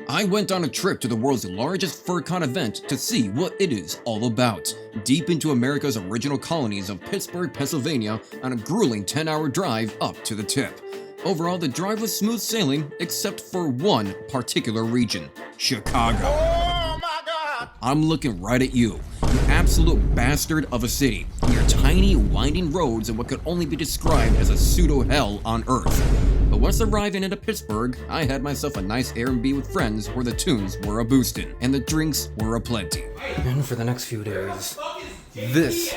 I went on a trip to the world's largest furcon event to see what it is all about, deep into America's original colonies of Pittsburgh, Pennsylvania, on a grueling 10-hour drive up to the tip. Overall, the drive was smooth sailing, except for one particular region, Chicago. Oh my God! I'm looking right at you absolute bastard of a city, and your tiny, winding roads in what could only be described as a pseudo-hell on Earth. But once arriving into Pittsburgh, I had myself a nice Airbnb with friends where the tunes were a boostin' and the drinks were aplenty. And for the next few days, this.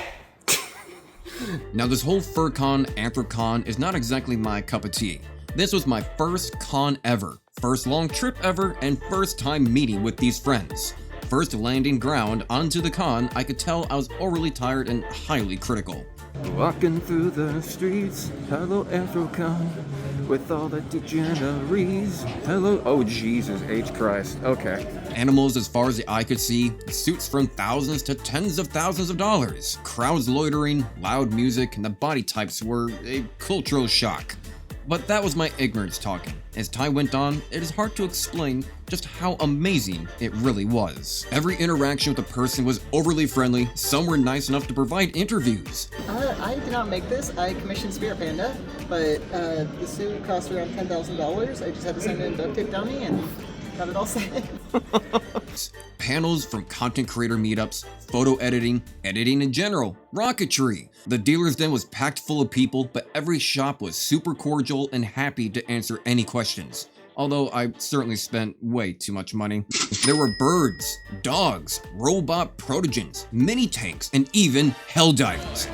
Now this whole furcon, Anthrocon is not exactly my cup of tea. This was my first con ever, first long trip ever, and first time meeting with these friends. First landing ground onto the con, I could tell I was overly tired and highly critical. Walking through the streets, hello Anthrocon, with all the degeneries. Hello, oh Jesus H. Christ, okay. Animals as far as the eye could see, suits from thousands to tens of thousands of dollars, crowds loitering, loud music, and the body types were a cultural shock. But that was my ignorance talking. As time went on, it is hard to explain just how amazing it really was. Every interaction with a person was overly friendly, some were nice enough to provide interviews. I did not make this. I commissioned Spirit Panda, but the suit cost around $10,000. I just had to send in duct tape dummy and got it all set. Panels from content creator meetups, photo editing, editing in general, rocketry. The dealer's den was packed full of people, but every shop was super cordial and happy to answer any questions. Although I certainly spent way too much money. There were birds, dogs, robot protogens, mini tanks, and even helldivers.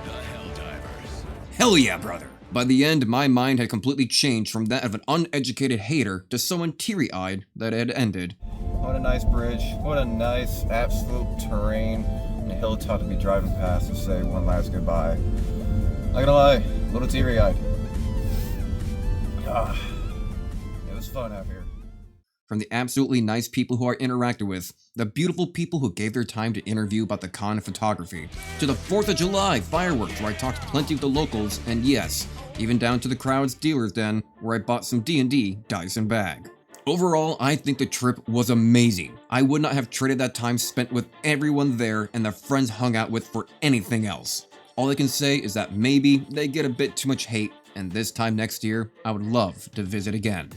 The Helldivers. Hell yeah, brother. By the end, my mind had completely changed from that of an uneducated hater to someone teary-eyed that it had ended. What a nice bridge. What a nice absolute terrain and a hilltop to be driving past to say one last goodbye. Not gonna lie, a little teary-eyed. It was fun out here. From the absolutely nice people who I interacted with, the beautiful people who gave their time to interview about the con and photography, to the 4th of July fireworks where I talked plenty with the locals, and yes, even down to the crowd's dealer's den where I bought some D&D dice and bag. Overall, I think the trip was amazing. I would not have traded that time spent with everyone there and the friends hung out with for anything else. All I can say is that maybe they get a bit too much hate, and this time next year, I would love to visit again.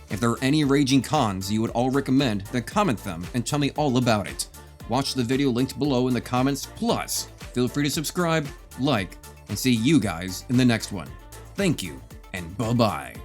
If there are any raging cons you would all recommend, then comment them and tell me all about it. Watch the video linked below in the comments, plus feel free to subscribe, like, and see you guys in the next one. Thank you, and bye-bye.